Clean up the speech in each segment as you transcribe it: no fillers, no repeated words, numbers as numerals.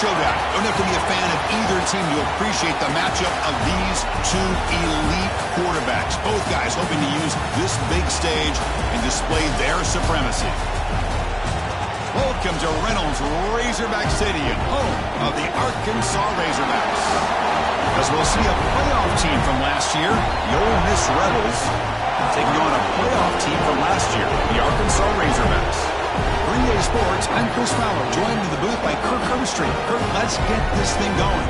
showdown. Don't have to be a fan of either team to appreciate the matchup of these two elite quarterbacks. Both guys hoping to use this big stage and display their supremacy. Welcome to Reynolds Razorback Stadium, home of the Arkansas Razorbacks. As we'll see a playoff team from last year, the Ole Miss Rebels, taking on a playoff team from last year, the Arkansas Razorbacks. Green Day Sports, I'm Chris Fowler, joined in the booth by Kirk Herbstreit. Kirk, let's get this thing going.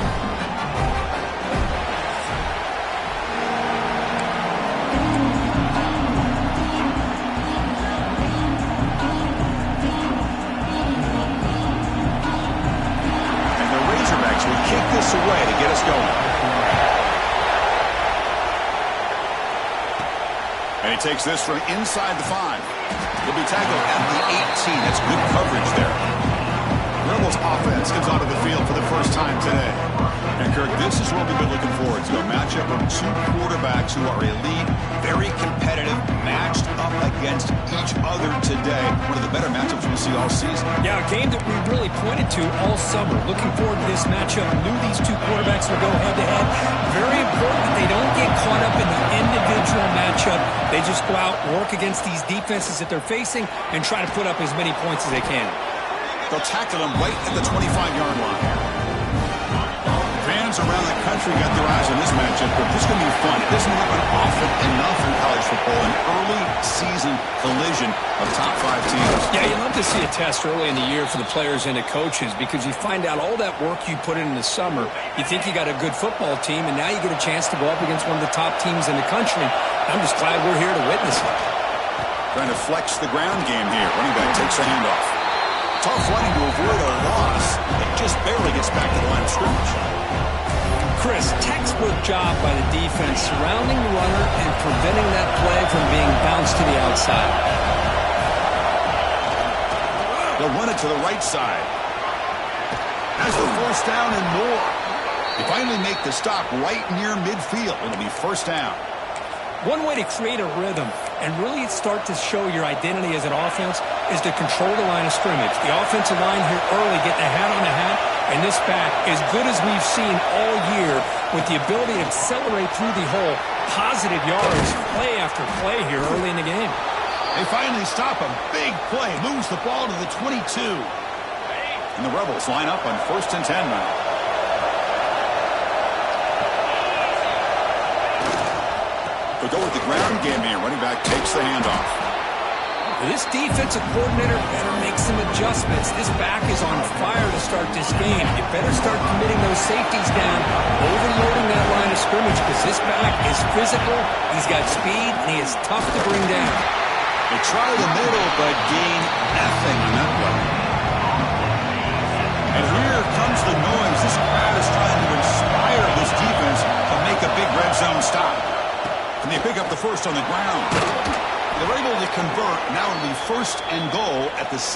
And the Razorbacks will kick this away to get us going. And he takes this from inside the 5. He'll be tackled at the 18. That's good coverage there. Rebels offense comes onto the field for the first time today. And Kirk, this is what we've been looking forward to. A matchup of two quarterbacks who are elite, very competitive, matched up against each other today. One of the better matchups we'll see all season. Yeah, a game that we really pointed to all summer. Looking forward to this matchup. Knew these two quarterbacks would go head-to-head. Very important that they don't get caught up in the individual matchup. They just go out, work against these defenses that they're facing, and try to put up as many points as they can. They'll tackle him right at the 25-yard line. Fans around the country got their eyes on this matchup, but this is going to be fun. It doesn't happen often enough in college football, an early season collision of top 5 teams. Yeah, you love to see a test early in the year for the players and the coaches because you find out all that work you put in the summer. You think you got a good football team, and now you get a chance to go up against one of the top teams in the country. I'm just glad we're here to witness it. Trying to flex the ground game here. Running back takes the handoff. Tough running to avoid a loss. It just barely gets back to the line of scrimmage. Chris, textbook job by the defense surrounding the runner and preventing that play from being bounced to the outside. They'll run it to the right side. Has the first down and more. They finally make the stop right near midfield. It'll be first down. One way to create a rhythm and really start to show your identity as an offense is to control the line of scrimmage. The offensive line here early getting a hat on a hat, and this back, as good as we've seen all year, with the ability to accelerate through the hole, positive yards, play after play here early in the game. They finally stop him. Big play. Moves the ball to the 22. And the Rebels line up on 1st and 10 now. They'll go with the ground game here. Running back takes the handoff. This defensive coordinator better make some adjustments. This back is on fire to start this game. You better start committing those safeties down, overloading that line of scrimmage because this back is physical, he's got speed, and he is tough to bring down. They try the middle, but gain nothing on that play. And here comes the noise. This crowd is trying to inspire this defense to make a big red zone stop. And they pick up the first on the ground. They're able to convert. Now it'll be 1st and goal at the 6.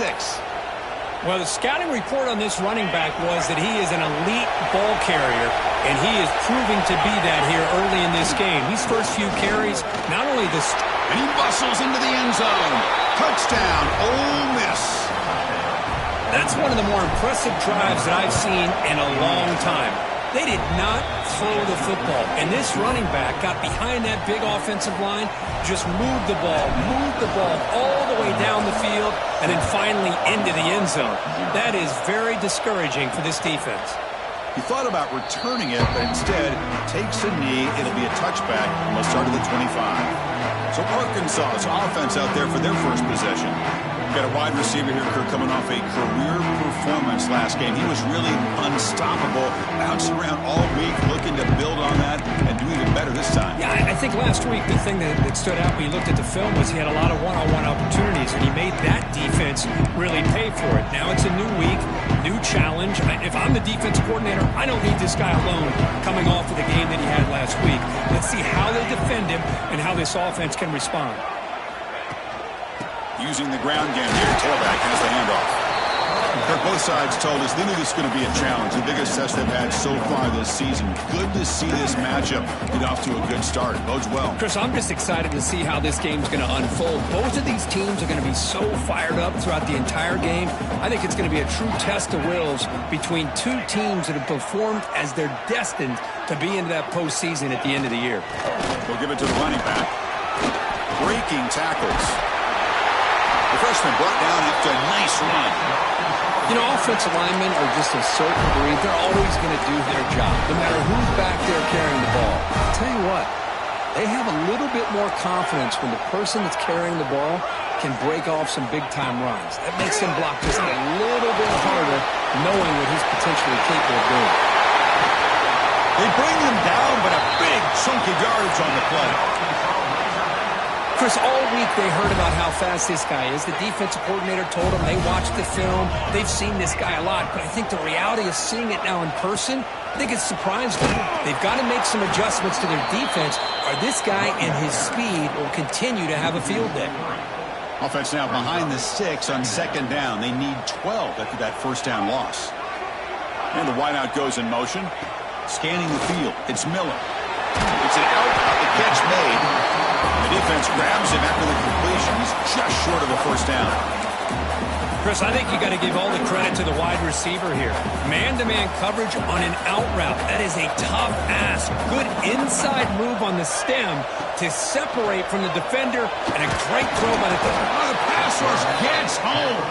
Well, the scouting report on this running back was that he is an elite ball carrier, and he is proving to be that here early in this game. These first few carries, not only this... And he bustles into the end zone. Touchdown, Ole Miss. That's one of the more impressive drives that I've seen in a long time. They did not throw the football, and this running back got behind that big offensive line, just moved the ball all the way down the field, and then finally into the end zone. That is very discouraging for this defense. He thought about returning it, but instead takes a knee. It'll be a touchback, and they'll start at the 25. So Arkansas's offense out there for their first possession. Got a wide receiver here, Kirk, coming off a career performance last game. He was really unstoppable, bouncing around all week, looking to build on that and do even better this time. Yeah, I think last week the thing that stood out when you looked at the film was he had a lot of one-on-one opportunities, and he made that defense really pay for it. Now it's a new week, new challenge. If I'm the defense coordinator, I don't need this guy alone coming off of the game that he had last week. Let's see how they defend him and how this offense can respond. Using the ground game here, tailback has the handoff. Kirk, both sides told us they knew this was going to be a challenge, the biggest test they've had so far this season. Good to see this matchup get off to a good start. Bodes well. Chris, I'm just excited to see how this game's going to unfold. Both of these teams are going to be so fired up throughout the entire game. I think it's going to be a true test of wills between two teams that have performed as they're destined to be into that postseason at the end of the year. We'll give it to the running back. Breaking tackles. The freshman brought down after a nice run. You know, offensive linemen are just a certain breed. They're always going to do their job, no matter who's back there carrying the ball. I'll tell you what, they have a little bit more confidence when the person that's carrying the ball can break off some big-time runs. That makes them block just a little bit harder, knowing what he's potentially capable of doing. They bring them down, but a big chunk of yardage on the play. Chris, all week they heard about how fast this guy is. The defensive coordinator told them they watched the film. They've seen this guy a lot, but I think the reality of seeing it now in person, I think it's surprised them. They've got to make some adjustments to their defense, or this guy and his speed will continue to have a field day. Offense now behind the 6 on second down. They need 12 after that first down loss. And the wideout goes in motion. Scanning the field. It's Miller. It's an out. The catch made. The defense grabs him after the completion. He's just short of a first down. Chris, I think you got to give all the credit to the wide receiver here. Man-to-man coverage on an out route. That is a tough ask. Good inside move on the stem to separate from the defender, and a great throw by the pass rush gets home.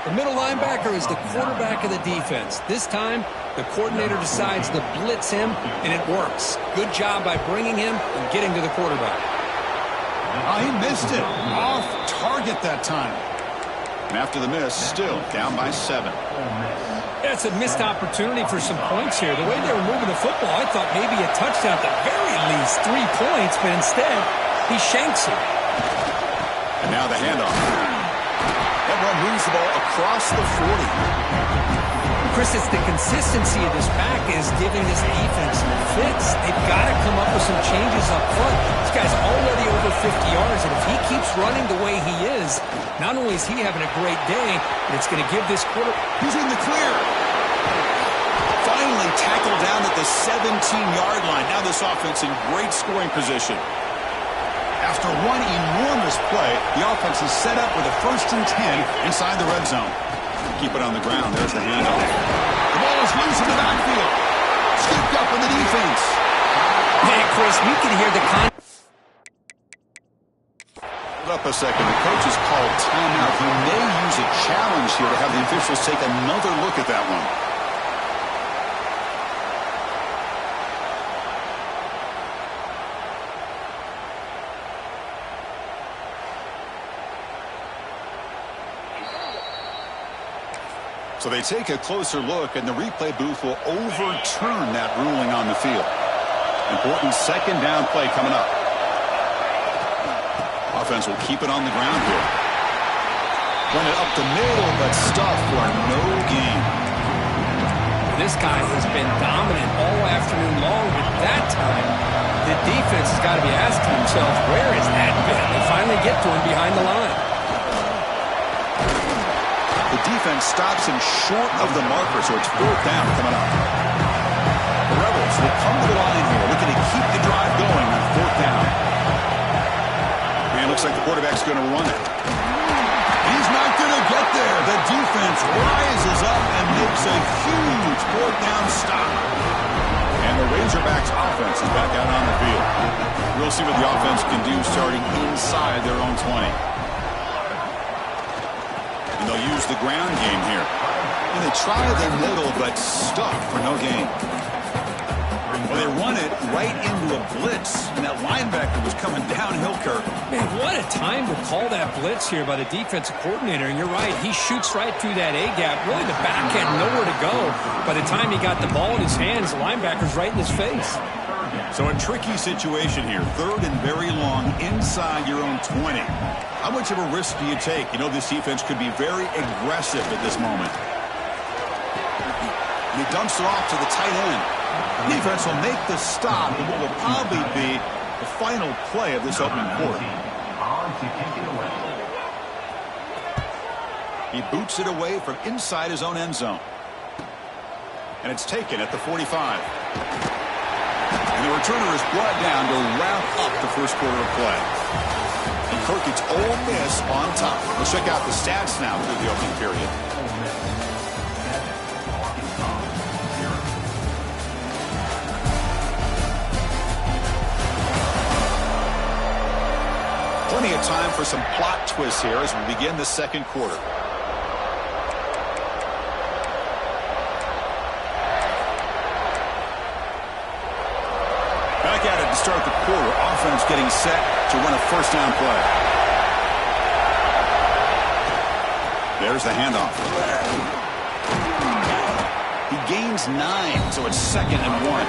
The middle linebacker is the quarterback of the defense. This time, the coordinator decides to blitz him, and it works. Good job by bringing him and getting to the quarterback. Oh, he missed it. Off target that time. And after the miss, still down by 7. That's a missed opportunity for some points here. The way they were moving the football, I thought maybe a touchdown, at the very least 3 points, but instead, he shanks it. And now the handoff. That one moves the ball across the 40. Chris, it's the consistency of this back is giving this defense fits. They've got to come up with some changes up front. This guy's already over 50 yards, and if he keeps running the way he is, not only is he having a great day, but it's going to give this quarter... He's in the clear. Finally tackled down at the 17-yard line. Now this offense in great scoring position. After one enormous play, the offense is set up with a 1st and 10 inside the red zone. Keep it on the ground. There's the handoff. The ball is loose in the backfield. Scooped up in the defense. Hey, Chris, we can hear the... Hold up a second. The coach has called timeout. He may use a challenge here to have the officials take another look at that one. So they take a closer look, and the replay booth will overturn that ruling on the field. Important second down play coming up. Offense will keep it on the ground here. Run it up the middle, but stuff for no gain. This guy has been dominant all afternoon long, but that time, the defense has got to be asking themselves, where is that been? They finally get to him behind the line. The defense stops him short of the marker, so it's 4th down coming up. The Rebels will come to the line here, looking to keep the drive going on 4th down. And looks like the quarterback's going to run it. He's not going to get there. The defense rises up and makes a huge 4th down stop. And the Razorbacks offense is back out on the field. We'll see what the offense can do starting inside their own 20. And they'll use the ground game here. And they try the middle, but stuck for no gain. Well, they run it right into a blitz, and that linebacker was coming downhill, Kirk. Man, what a time to call that blitz here by the defensive coordinator. And you're right, he shoots right through that A-gap. Really, the back had nowhere to go. By the time he got the ball in his hands, the linebacker's right in his face. So a tricky situation here. 3rd and very long inside your own 20. How much of a risk do you take? You know this defense could be very aggressive at this moment. And he dumps it off to the tight end. Defense will make the stop in what will probably be the final play of this opening quarter. He boots it away from inside his own end zone. And it's taken at the 45. And the returner is brought down to wrap up the first quarter of play. And Kirk, it's Ole Miss on top. Let's check out the stats now through the opening period. Plenty of time for some plot twists here as we begin the second quarter. Back at it to start the quarter. Offense getting set to run a first down play. There's the handoff. He gains 9, so it's 2nd and 1.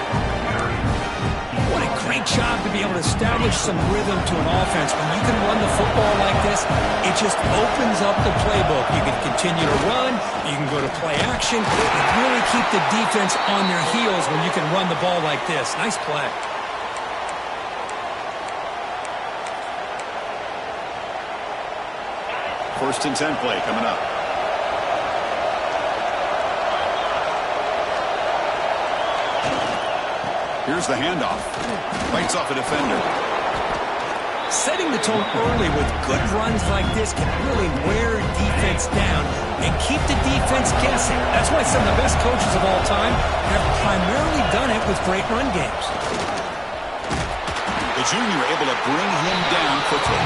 What a great job to be able to establish some rhythm to an offense. When you can run the football like this, it just opens up the playbook. You can continue to run. You can go to play action. And really keep the defense on their heels when you can run the ball like this. Nice play. First and 10 play coming up. Here's the handoff. Bites off a defender. Setting the tone early with good runs like this can really wear defense down and keep the defense guessing. That's why some of the best coaches of all time have primarily done it with great run games. The junior able to bring him down quickly.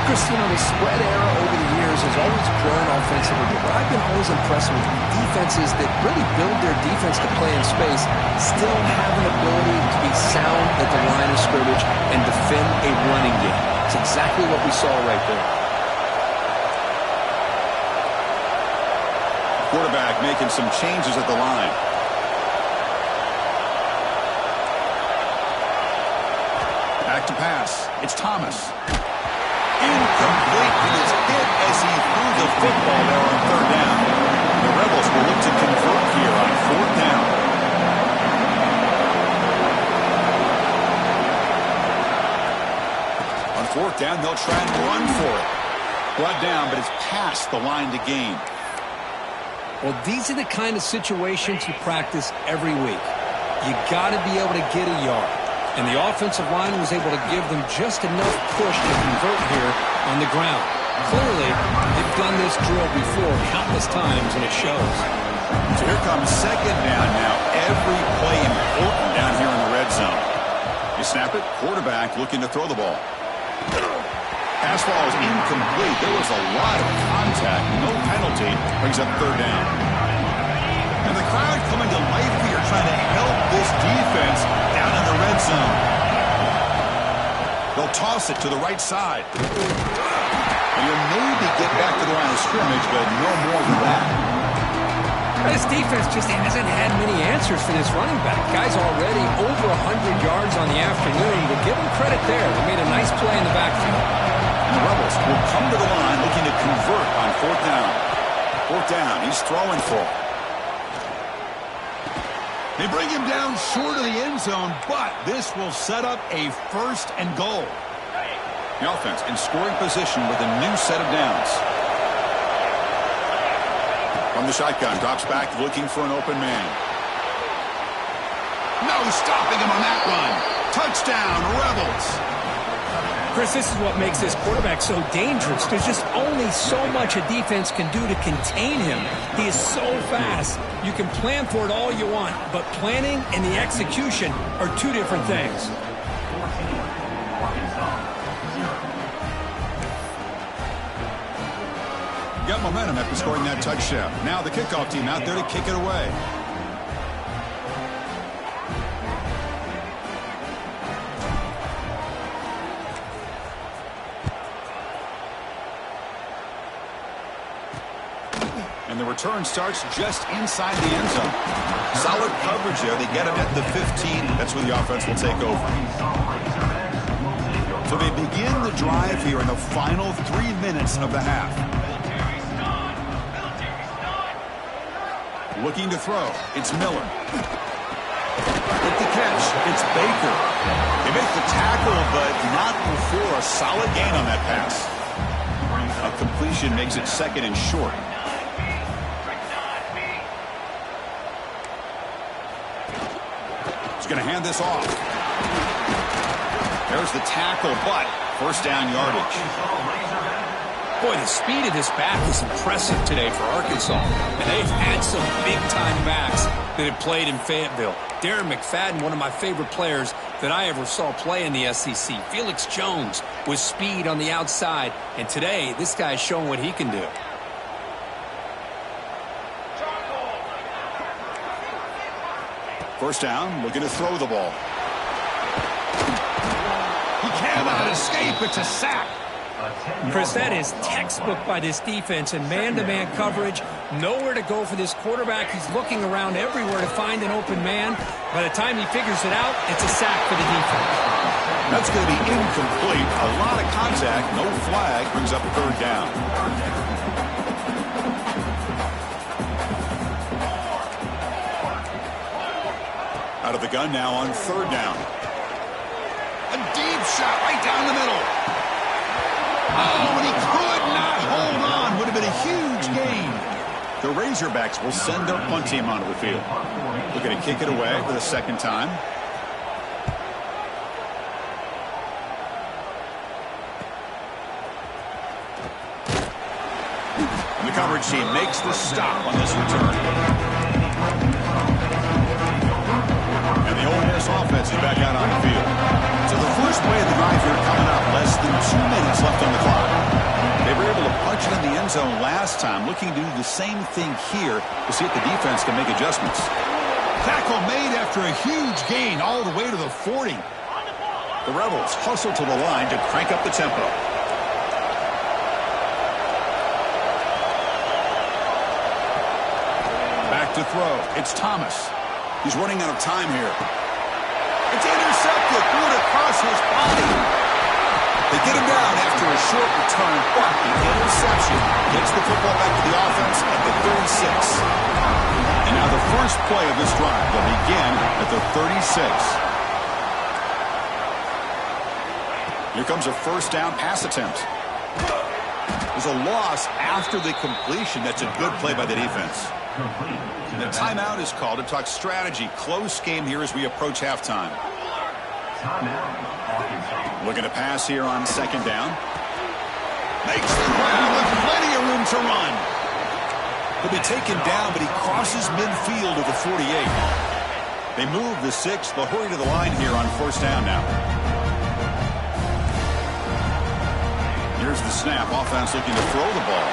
Chris, the spread era over the years has always grown offensively, but I've been always impressed with defenses that really build their defense to play in space, still have an ability to be sound at the line of scrimmage and defend a running game. It's exactly what we saw right there. Quarterback making some changes at the line. Back to pass. It's Thomas. Incomplete with his hit as he threw the football there on 3rd down. The Rebels will look to convert here on 4th down. On 4th down, they'll try and run for it. Brought down, but it's past the line to gain. Well, these are the kind of situations you practice every week. You got to be able to get a yard. And the offensive line was able to give them just enough push to convert here on the ground. Clearly, they've done this drill before countless times, and it shows. So here comes 2nd down now. Every play important down here in the red zone. You snap it, quarterback looking to throw the ball. Pass ball is incomplete. There was a lot of contact. No penalty. Brings up 3rd down. And the crowd coming to life here trying to help this defense down in the red zone. They'll toss it to the right side. And you'll maybe get back to the line of scrimmage, but no more than that. This defense just hasn't had many answers for this running back. Guy's already over 100 yards on the afternoon, but give him credit there. They made a nice play in the backfield. And the Rebels will come to the line looking to convert on 4th down. 4th down, he's throwing for it. They bring him down short of the end zone, but this will set up a 1st and goal. The offense in scoring position with a new set of downs. From the shotgun, drops back looking for an open man. No stopping him on that run. Touchdown, Rebels. Chris, this is what makes this quarterback so dangerous. There's just only so much a defense can do to contain him. He is so fast. You can plan for it all you want, but planning and the execution are two different things. Got momentum after scoring that touchdown. Now the kickoff team out there to kick it away. And the return starts just inside the end zone. Solid coverage there. They get him at the 15. That's where the offense will take over. So they begin the drive here in the final 3 minutes of the half. Looking to throw. It's Miller. With the catch, it's Baker. They make the tackle, but not before a solid gain on that pass. A completion makes it 2nd and short. He's going to hand this off. There's the tackle, but first down yardage. Boy, the speed of this back is impressive today for Arkansas. And they've had some big-time backs that have played in Fayetteville. Darren McFadden, one of my favorite players that I ever saw play in the SEC. Felix Jones with speed on the outside. And today, this guy's showing what he can do. First down, looking to throw the ball. He cannot escape. It's a sack. Chris, that is textbook by this defense and man-to-man coverage. Nowhere to go for this quarterback. He's looking around everywhere to find an open man. By the time he figures it out, it's a sack for the defense. That's going to be incomplete. A lot of contact. No flag. Brings up third down. Out of the gun now on third down. A deep shot right down the middle. Oh, and he could not hold on. Would have been a huge gain. The Razorbacks will send their punt team onto the field. Looking to kick it away for the second time. And the coverage team makes the stop on this return. And the Ole Miss offense is back out on the field. So the first play of the drive here coming up. Less than 2 minutes left on the clock. They were able to punch it in the end zone last time. Looking to do the same thing here to see if the defense can make adjustments. Tackle made after a huge gain all the way to the 40. The Rebels hustle to the line to crank up the tempo. Back to throw. It's Thomas. He's running out of time here. It's intercepted. Threw it across his body. They get him down after a short return, but the interception gets the football back to the offense at the 36. And now the first play of this drive will begin at the 36. Here comes a first down pass attempt. There's a loss after the completion. That's a good play by the defense. And the timeout is called to talk strategy. Close game here as we approach halftime. Looking to pass here on second down. Makes the ground with plenty of room to run. He'll be taken down, but he crosses midfield to the 48. They move the 6. They'll hurry to the line here on first down now. Here's the snap. Offense looking to throw the ball.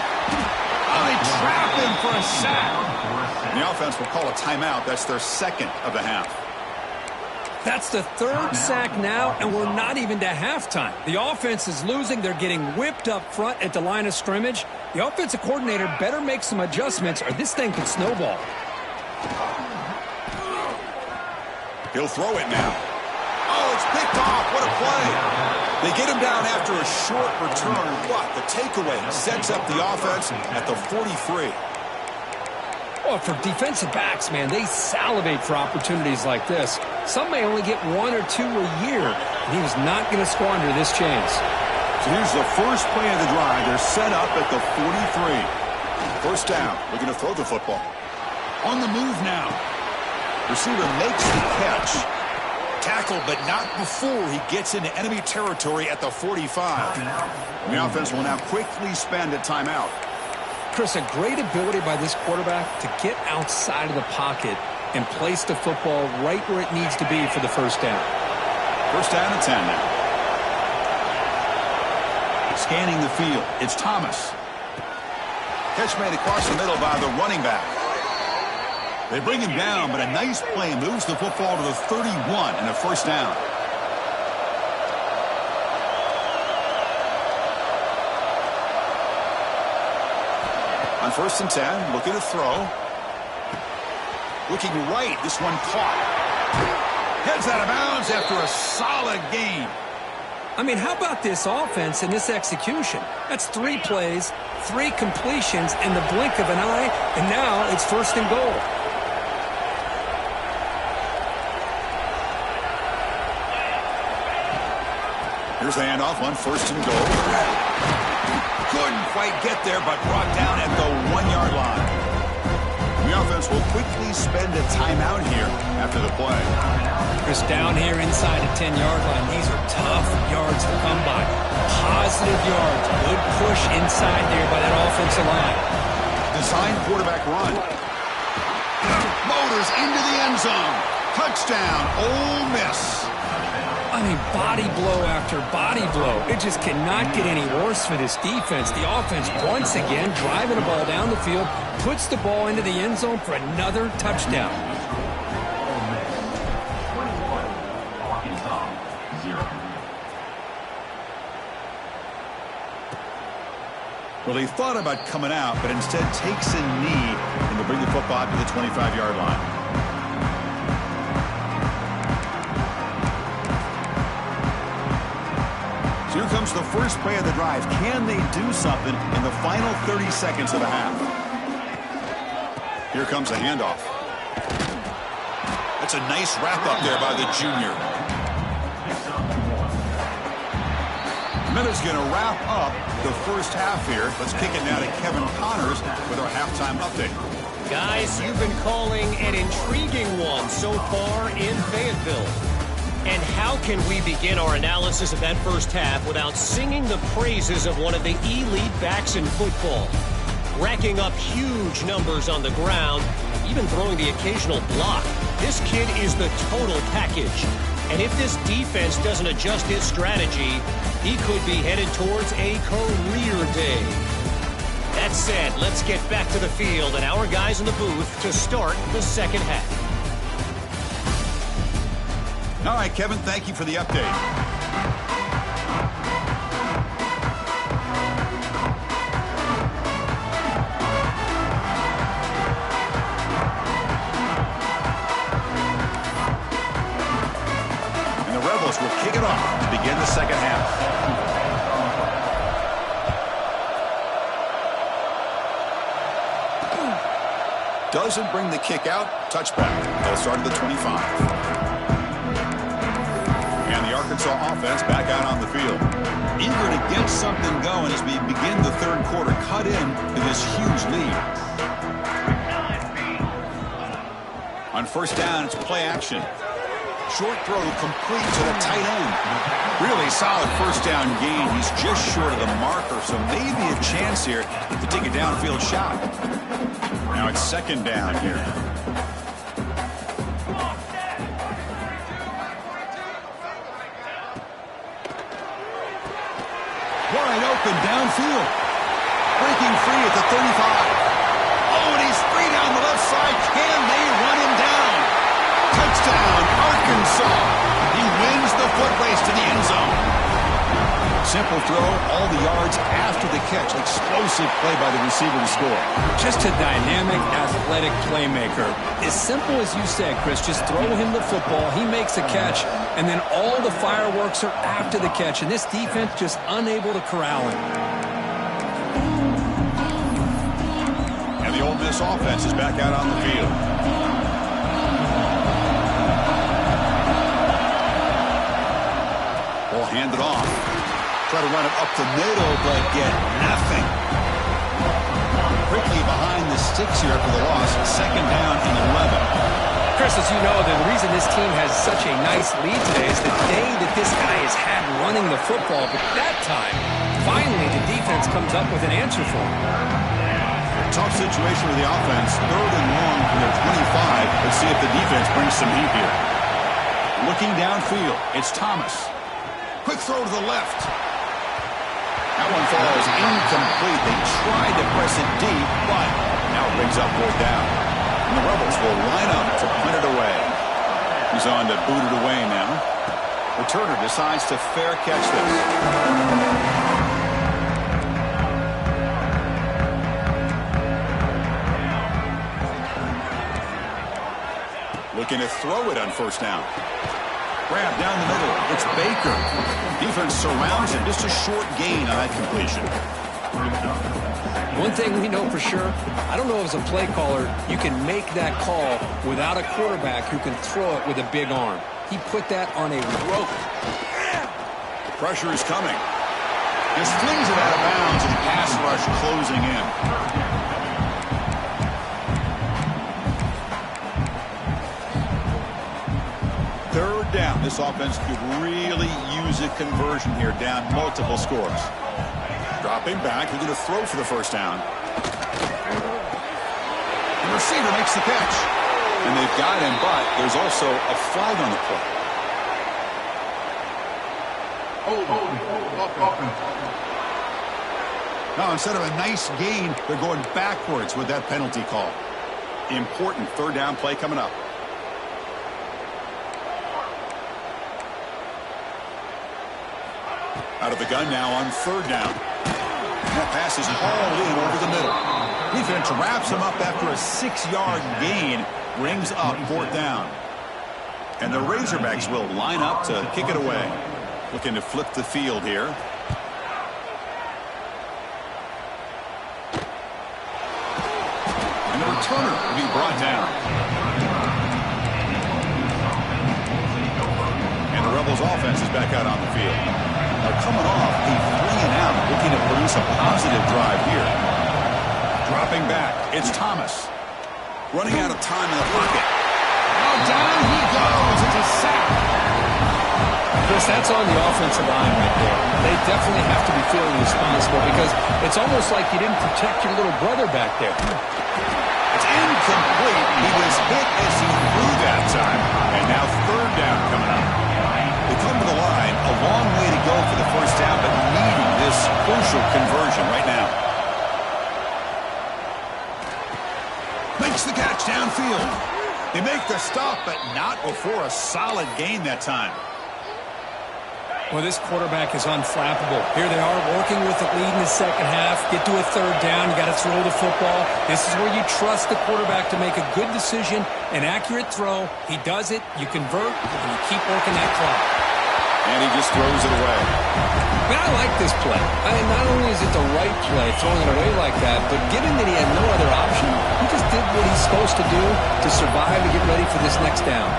Oh, they trap him for a sack. And the offense will call a timeout. That's their second of the half. That's the third sack now, and we're not even to halftime. The offense is losing. They're getting whipped up front at the line of scrimmage. The offensive coordinator better make some adjustments, or this thing could snowball. He'll throw it now. Oh, it's picked off. What a play. They get him down after a short return, but the takeaway sets up the offense at the 43. Well, for defensive backs, man, they salivate for opportunities like this. Some may only get 1 or 2 a year, and he was not going to squander this chance. So here's the first play of the drive. They're set up at the 43. First down. Looking to throw the football. On the move now. Receiver makes the catch. Tackle, but not before he gets into enemy territory at the 45. And the offense will now quickly spend a timeout. Chris, a great ability by this quarterback to get outside of the pocket and place the football right where it needs to be for the first down. First down and 10 now. Scanning the field. It's Thomas. Catch made across the middle by the running back. They bring him down, but a nice play moves the football to the 31 and a first down. On first and 10, looking to throw. Looking right, this one caught. Heads out of bounds after a solid gain. I mean, how about this offense and this execution? That's 3 plays, 3 completions in the blink of an eye, and now it's first and goal. Here's the handoff on first and goal. Couldn't quite get there, but brought down at the 1-yard line. The offense offense will quickly spend a timeout here after the play. Chris, down here inside the 10-yard line, these are tough yards to come by. Positive yards. Good push inside there by that offensive line. Design quarterback run. Motors into the end zone. Touchdown, Ole Miss. I mean, body blow after body blow. It just cannot get any worse for this defense. The offense, once again, driving the ball down the field, puts the ball into the end zone for another touchdown. Well, he thought about coming out, but instead takes a knee and will bring the football to the 25-yard line. So here comes the first play of the drive. Can they do something in the final 30 seconds of the half? Here comes a handoff. That's a nice wrap-up there by the junior. Minute's going to wrap up the first half here. Let's kick it now to Kevin Connors with our halftime update. Guys, you've been calling an intriguing one so far in Fayetteville. And how can we begin our analysis of that first half without singing the praises of one of the elite backs in football? Racking up huge numbers on the ground, even throwing the occasional block. This kid is the total package. And if this defense doesn't adjust his strategy, he could be headed towards a career day. That said, let's get back to the field and our guys in the booth to start the second half. All right, Kevin, thank you for the update. And the Rebels will kick it off to begin the second half. Doesn't bring the kick out. Touchback. They'll start at the 25. Arkansas offense back out on the field. Eager to get something going as we begin the third quarter. Cut in to this huge lead. On first down, it's play action. Short throw complete to the tight end. Really solid first down gain. He's just short of the marker, so maybe a chance here to take a downfield shot. Now it's second down here. Wide open downfield. Breaking free at the 35. Oh, and he's free down the left side. Can they run him down? Touchdown, Arkansas. He wins the foot race to the end zone. Simple throw, all the yards after the catch. Explosive play by the receiver to score. Just a dynamic, athletic playmaker. As simple as you said, Chris, just throw him the football. He makes a catch, and then all the fireworks are after the catch, and this defense just unable to corral him. And the Ole Miss offense is back out on the field. Ball handed off. Try to run it up the middle, but get nothing. Quickly behind the sticks here for the loss. Second down and 11. Chris, as you know, the reason this team has such a nice lead today is the day that this guy has had running the football. But that time, finally, the defense comes up with an answer for him. Tough situation with the offense. Third and long from their 25. Let's see if the defense brings some heat here. Looking downfield, it's Thomas. Quick throw to the left. That one falls incomplete. They tried to press it deep, but now it brings up fourth down. And the Rebels will line up to punt it away. He's on to boot it away now. Returner decides to fair catch this. Looking to throw it on first down. Grab down the middle. It's Baker. Defense surrounds him. Just a short gain on that completion. One thing we know for sure, I don't know as a play caller, you can make that call without a quarterback who can throw it with a big arm. He put that on a rope. The pressure is coming. Just flings it out of bounds and pass rush closing in. down. This offense could really use a conversion here, down multiple scores. Dropping back, they're going to throw for the first down. The receiver makes the catch. And they've got him, but there's also a flag on the play. Now, instead of a nice gain, they're going backwards with that penalty call. Important third down play coming up. Out of the gun now on third down. And that pass is hauled in over the middle. Defense wraps him up after a 6-yard gain, brings up fourth down. And the Razorbacks will line up to kick it away. Looking to flip the field here. And the returner will be brought down. And the Rebels offense is back out on the field. They're coming off a 3-and-out, looking to produce a positive drive here. Dropping back, it's Thomas. Running out of time in the pocket. Now down he goes. It's a sack. Chris, that's on the offensive line right there. They definitely have to be feeling responsible because it's almost like you didn't protect your little brother back there. It's incomplete. He was hit as he threw that time. And now third down coming up. They come to the line, a long way to go for the first down, but needing this crucial conversion right now. Makes the catch downfield. They make the stop, but not before a solid gain that time. Well, this quarterback is unflappable. Here they are working with the lead in the second half. Get to a third down. You got to throw the football. This is where you trust the quarterback to make a good decision, an accurate throw. He does it. You convert, and you keep working that clock. And he just throws it away. But I like this play. Not only is it the right play, throwing it away like that, but given that he had no other option, he just did what he's supposed to do to survive and get ready for this next down.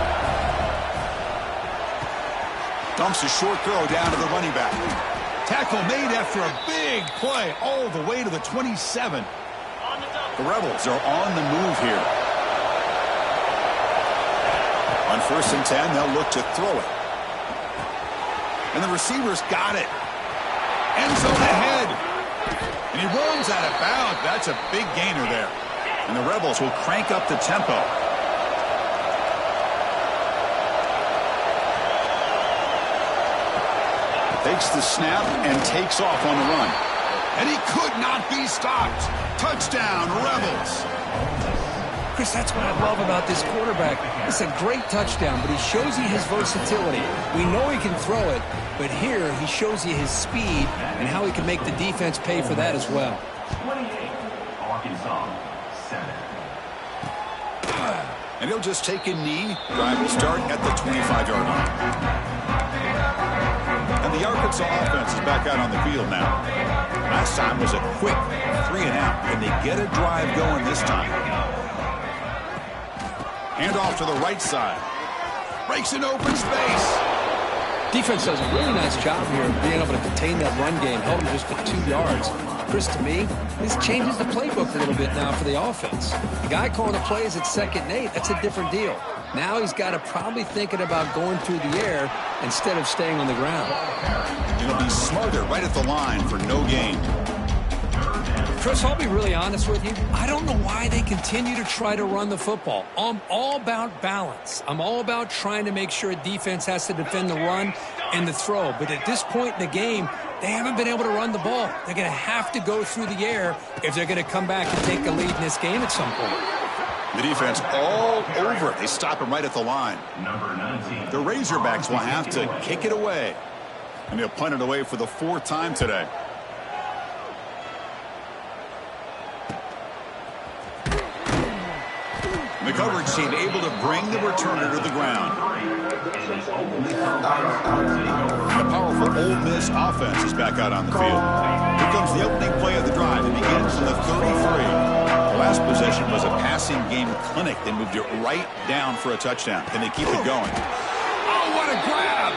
Dumps a short throw down to the running back. Tackle made after a big play all the way to the 27. The Rebels are on the move here. On 1st and 10, they'll look to throw it. And the receiver's got it. End zone ahead. And he runs out of bounds. That's a big gainer there. And the Rebels will crank up the tempo. Takes the snap and takes off on the run. And he could not be stopped. Touchdown, Rebels. Chris, that's what I love about this quarterback. It's a great touchdown, but he shows you his versatility. We know he can throw it, but here he shows you his speed and how he can make the defense pay for that as well. 28, Arkansas, 7. And he'll just take a knee. Drive will start at the 25-yard line. And the Arkansas offense is back out on the field now. Last time was a quick 3-and-out, and they get a drive going this time. Hand off to the right side. Breaks an open space. Defense does a really nice job here of being able to contain that run game. Held him just to 2 yards. Chris, to me, this changes the playbook a little bit now for the offense. The guy calling the plays at 2nd and 8, that's a different deal. Now he's got to probably thinking about going through the air instead of staying on the ground. It'll be smarter right at the line for no gain. Chris, I'll be really honest with you. I don't know why they continue to try to run the football. I'm all about balance. I'm all about trying to make sure a defense has to defend the run and the throw. But at this point in the game, they haven't been able to run the ball. They're going to have to go through the air if they're going to come back and take a lead in this game at some point. The defense all over it. They stop him right at the line. Number 19. The Razorbacks will have to kick it away. And they'll punt it away for the 4th time today. The coverage team able to bring the returner to the ground. The powerful Ole Miss offense is back out on the field. Here comes the opening play of the drive. It begins in the 33. The last possession was a passing game clinic. They moved it right down for a touchdown. Can they keep it going? Oh, what a grab!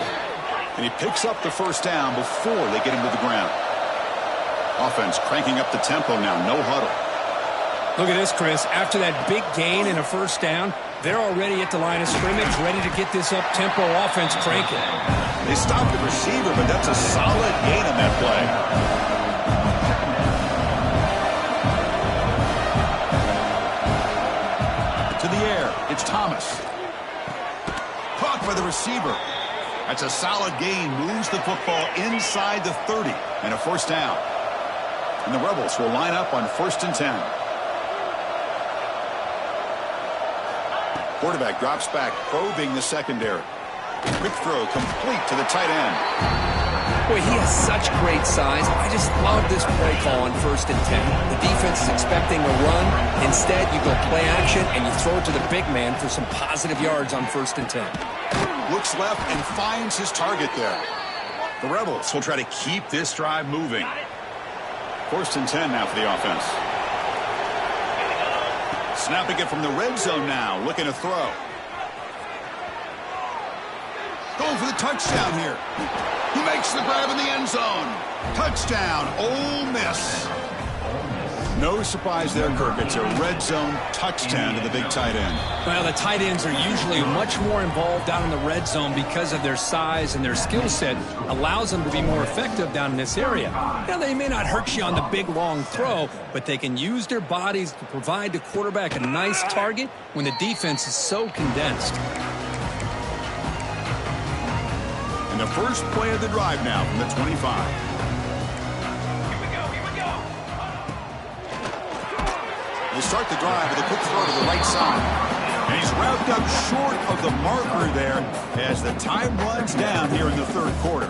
And he picks up the first down before they get him to the ground. Offense cranking up the tempo now. No huddle. Look at this, Chris. After that big gain and a first down, They're already at the line of scrimmage, ready to get this up-tempo offense cranking. They stopped the receiver, but that's a solid gain on that play. To the air, it's Thomas. Caught by the receiver. That's a solid gain, moves the football inside the 30, and a first down. And the Rebels will line up on 1st and 10. Quarterback drops back, probing the secondary. Quick throw complete to the tight end. Boy, he has such great size. I just love this play call on 1st and 10. The defense is expecting a run. Instead, you go play action, and you throw it to the big man for some positive yards on 1st and 10. Looks left and finds his target there. The Rebels will try to keep this drive moving. 1st and 10 now for the offense. Snapping it from the red zone now, looking to throw. Going for the touchdown here. He makes the grab in the end zone. Touchdown, Ole Miss. No surprise there, Kirk. It's a red zone touchdown to the big tight end. Well, the tight ends are usually much more involved down in the red zone because of their size, and their skill set allows them to be more effective down in this area. Now, they may not hurt you on the big, long throw, but they can use their bodies to provide the quarterback a nice target when the defense is so condensed. And the first play of the drive now from the 25. They start the drive with a quick throw to the right side. And he's wrapped up short of the marker there as the time runs down here in the 3rd quarter.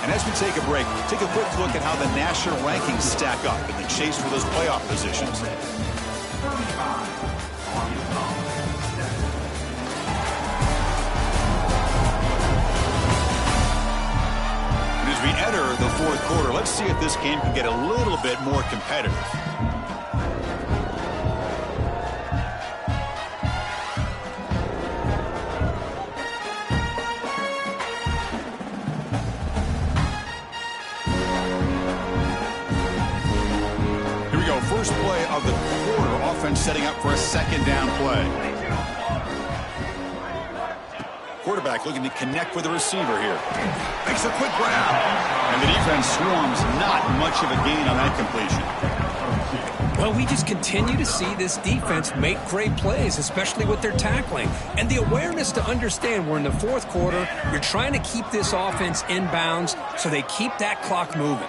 And as we take a break, take a quick look at how the national rankings stack up in the chase for those playoff positions. As we enter the 4th quarter, let's see if this game can get a little bit more competitive. Here we go, first play of the quarter. Offense setting up for a 2nd down play. Quarterback looking to connect with the receiver here. Makes a quick grab. And the defense swarms, not much of a gain on that completion. Well, we just continue to see this defense make great plays, especially with their tackling. And the awareness to understand we're in the 4th quarter, you're trying to keep this offense in bounds so they keep that clock moving.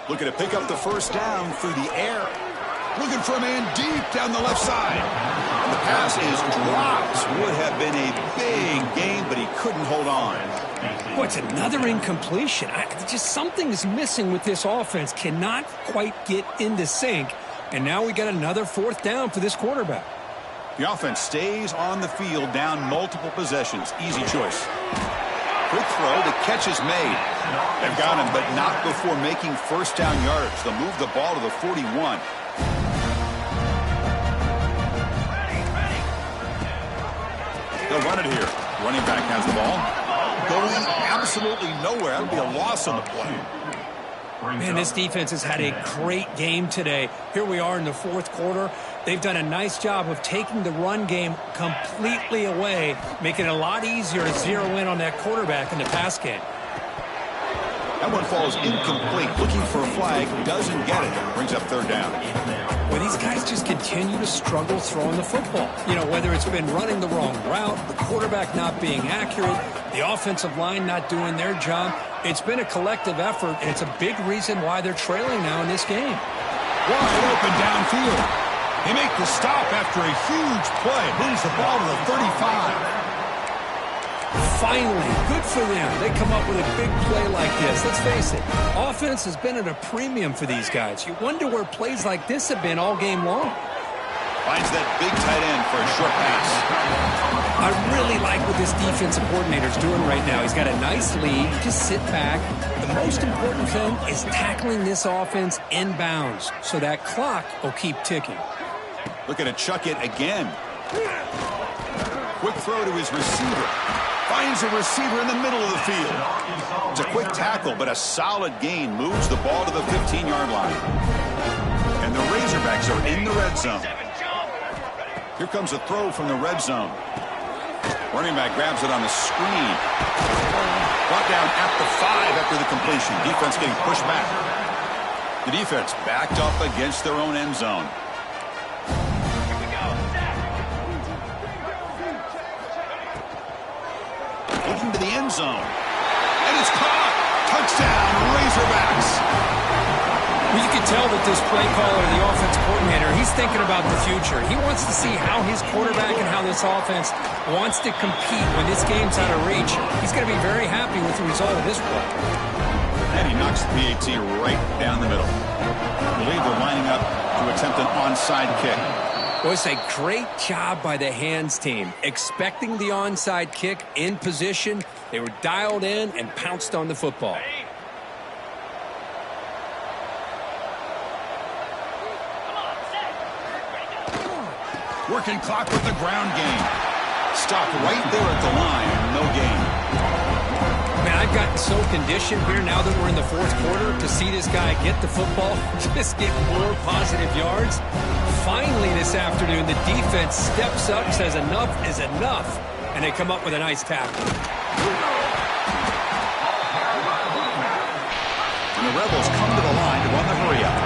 Looking to pick up the first down through the air. Looking for a man deep down the left side. And the pass is dropped. Would have been a big gain, but he couldn't hold on. Boy, it's another incompletion. Just something is missing with this offense. Cannot quite get into sync. And now we got another 4th down for this quarterback. The offense stays on the field down multiple possessions. Easy choice. Quick throw. The catch is made. They've got him, but not before making 1st down yards. They'll move the ball to the 41. They'll run it here. Running back has the ball. Going absolutely nowhere. That'll be a loss on the play. Man, this defense has had a great game today. Here we are in the 4th quarter. They've done a nice job of taking the run game completely away, making it a lot easier to zero in on that quarterback in the pass game. That one falls incomplete. Looking for a flag. Doesn't get it. Brings up 3rd down. Well, these guys just continue to struggle throwing the football. You know, whether it's been running the wrong route, the quarterback not being accurate, the offensive line not doing their job. It's been a collective effort, and it's a big reason why they're trailing now in this game. Wide open downfield. They make the stop after a huge play. Moves the ball to the 35. Finally, good for them. They come up with a big play like this. Let's face it, offense has been at a premium for these guys. You wonder where plays like this have been all game long. Finds that big tight end for a short pass. I really like what this defensive coordinator's doing right now. He's got a nice lead. Just sit back. The most important thing is tackling this offense in bounds so that clock will keep ticking. Looking to chuck it again. Quick throw to his receiver. Finds a receiver in the middle of the field. It's a quick tackle, but a solid gain. Moves the ball to the 15-yard line. Razorbacks are in the red zone. Here comes a throw from the red zone. Running back grabs it on the screen. Brought down at the 5 after the completion. Defense getting pushed back. The defense backed up against their own end zone. Looking to the end zone. And it's caught. Touchdown, Razorbacks. Well, you can tell that this play caller, the offense coordinator, he's thinking about the future. He wants to see how his quarterback and how this offense wants to compete when this game's out of reach. He's going to be very happy with the result of this play. And he knocks the PAT right down the middle. I believe they're lining up to attempt an onside kick. Well, it's a great job by the hands team. Expecting the onside kick in position. They were dialed in and pounced on the football. Working clock with the ground game. Stopped right there at the line. No gain. Man, I've gotten so conditioned here now that we're in the fourth quarter to see this guy get the football, just get more positive yards. Finally this afternoon, the defense steps up, says enough is enough, and they come up with a nice tackle. And the Rebels come to the line to run the hurry up.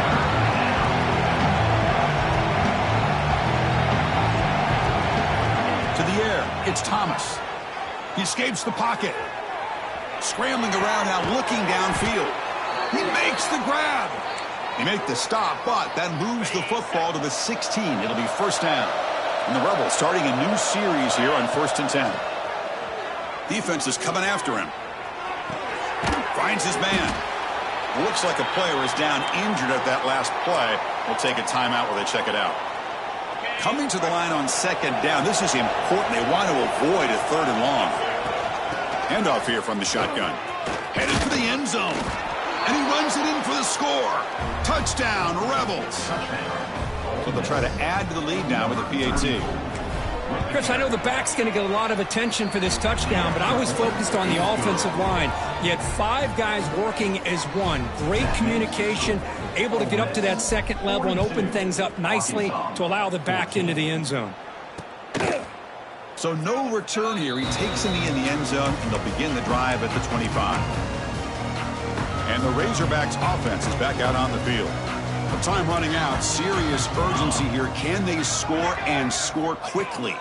To the air, it's Thomas. He escapes the pocket. Scrambling around now, looking downfield. He makes the grab. He makes the stop, but that moves the football to the 16. It'll be first down. And the Rebels starting a new series here on 1st and 10. Defense is coming after him. Finds his man. It looks like a player is down injured at that last play. We'll take a timeout while they check it out. Coming to the line on 2nd down. This is important. They want to avoid a 3rd and long. Handoff here from the shotgun. Headed for the end zone. And he runs it in for the score. Touchdown, Rebels. So they'll try to add to the lead now with the PAT. Chris, I know the back's going to get a lot of attention for this touchdown, but I was focused on the offensive line. You had 5 guys working as one. Great communication, able to get up to that 2nd level and open things up nicely to allow the back into the end zone. So no return here. He takes in the end zone, and they'll begin the drive at the 25. And the Razorbacks offense is back out on the field. The time running out. Serious urgency here. Can they score and score quickly?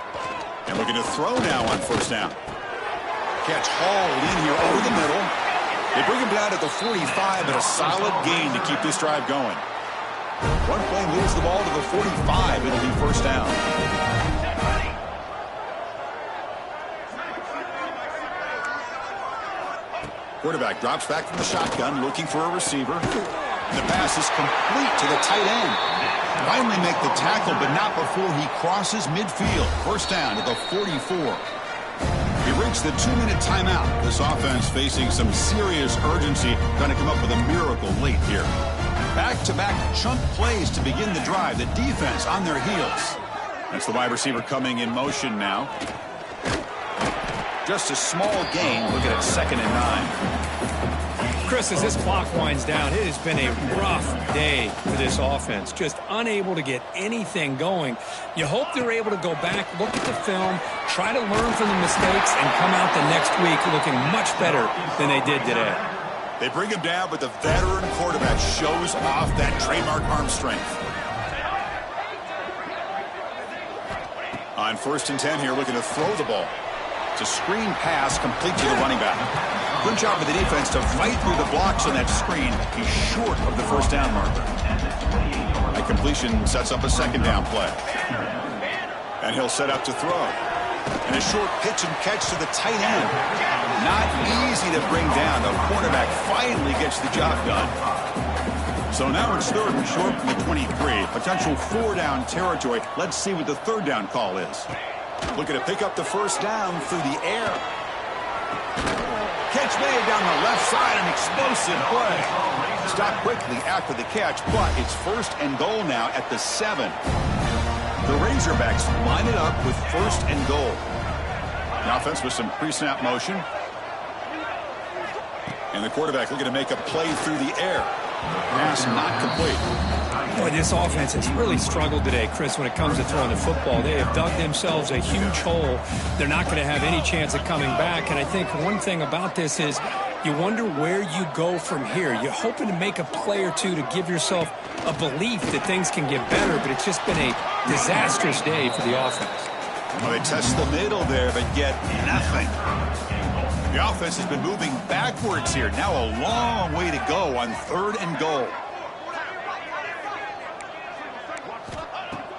And looking to throw now on 1st down. Catch hauled in here over the middle. They bring him down at the 45, but a solid gain to keep this drive going. One play moves the ball to the 45. It'll be first down. Quarterback drops back from the shotgun, looking for a receiver. The pass is complete to the tight end. Finally make the tackle, but not before he crosses midfield. First down at the 44. He reached the 2-minute timeout. This offense facing some serious urgency, trying to come up with a miracle late here. Back-to-back chunk plays to begin the drive. The defense on their heels. That's the wide receiver coming in motion now. Just a small gain. Looking at 2nd and 9. Chris, as this clock winds down, it has been a rough day for this offense. Just unable to get anything going. You hope they're able to go back, look at the film, try to learn from the mistakes, and come out the next week looking much better than they did today. They bring him down, but the veteran quarterback shows off that trademark arm strength. On 1st and 10 here, looking to throw the ball. It's a screen pass complete to the running back. Good job of the defense to fight through the blocks on that screen. He's short of the first down marker. That completion sets up a 2nd down play. And he'll set up to throw. And a short pitch and catch to the tight end. Not easy to bring down. The cornerback finally gets the job done. So now it's 3rd and short from the 23. Potential 4-down territory. Let's see what the 3rd down call is. Looking to pick up the first down through the air. Catch made down the left side, an explosive play. Stopped quickly after the catch, but it's 1st and goal now at the 7. The Razorbacks line it up with 1st and goal. The offense with some pre-snap motion. And the quarterback looking to make a play through the air. Pass not complete. Boy, this offense has really struggled today, Chris, when it comes to throwing the football. They have dug themselves a huge hole. They're not going to have any chance of coming back. And I think one thing about this is you wonder where you go from here. You're hoping to make a play or two to give yourself a belief that things can get better, but it's just been a disastrous day for the offense. Well, they test the middle there, but get nothing. The offense has been moving backwards here. Now a long way to go on 3rd and goal.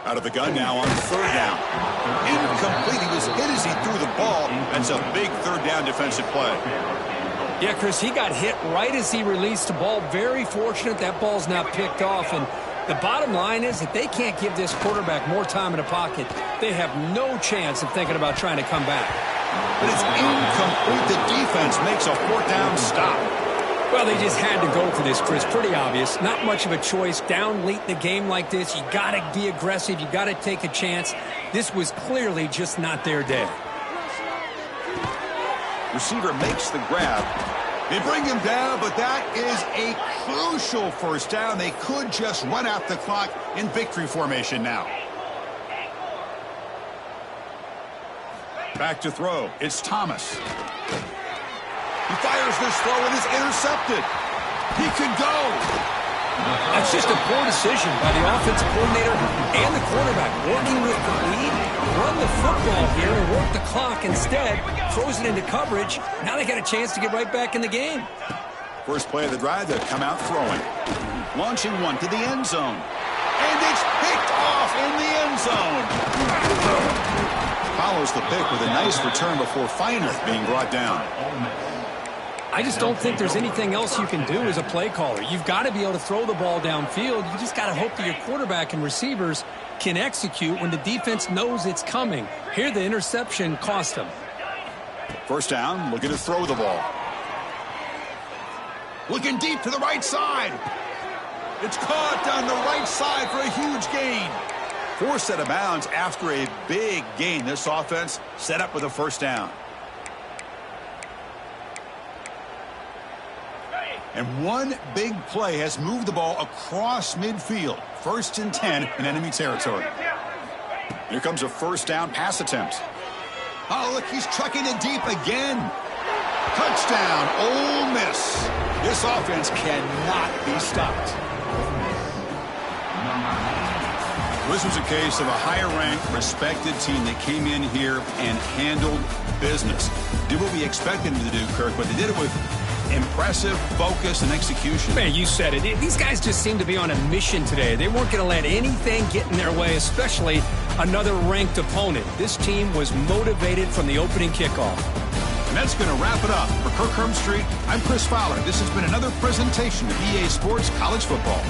Out of the gun now on 3rd down. Incomplete. He was hit as he threw the ball. That's a big 3rd down defensive play. Yeah, Chris, he got hit right as he released the ball. Very fortunate that ball's not picked off. And the bottom line is that they can't give this quarterback more time in the pocket. They have no chance of thinking about trying to come back. But it's incomplete. The defense makes a 4th down stop. Well, they just had to go for this, Chris. Pretty obvious. Not much of a choice. Down late in the game like this, you got to be aggressive. You got to take a chance. This was clearly just not their day. Receiver makes the grab. They bring him down, but that is a crucial 1st down. They could just run out the clock in victory formation now. Back to throw. It's Thomas. He fires this throw and is intercepted. He could go. That's just a poor decision by the offensive coordinator and the quarterback. Working with the lead, run the football here and work the clock instead. Throws it into coverage. Now they got a chance to get right back in the game. First play of the drive, they'll come out throwing. Launching one to the end zone. And it's picked off in the end zone. Follows the pick with a nice return before finally being brought down. I just don't think there's anything else you can do as a play caller. You've got to be able to throw the ball downfield. You just got to hope that your quarterback and receivers can execute when the defense knows it's coming. Here, the interception cost them. 1st down, looking to throw the ball. Looking deep to the right side. It's caught down the right side for a huge gain. Forced out of bounds after a big gain. This offense set up with a 1st down. And one big play has moved the ball across midfield. 1st and 10 in enemy territory. Here comes a 1st down pass attempt. Oh, look, he's trucking it deep again. Touchdown, Ole Miss. This offense cannot be stopped. This was a case of a higher-ranked, respected team that came in here and handled business. Did what we expected them to do, Kirk, but they did it with impressive focus and execution. Man, you said it. These guys just seem to be on a mission today. They weren't going to let anything get in their way, especially another ranked opponent. This team was motivated from the opening kickoff. And that's going to wrap it up. For Kirk Street, I'm Chris Fowler. This has been another presentation of EA Sports College Football.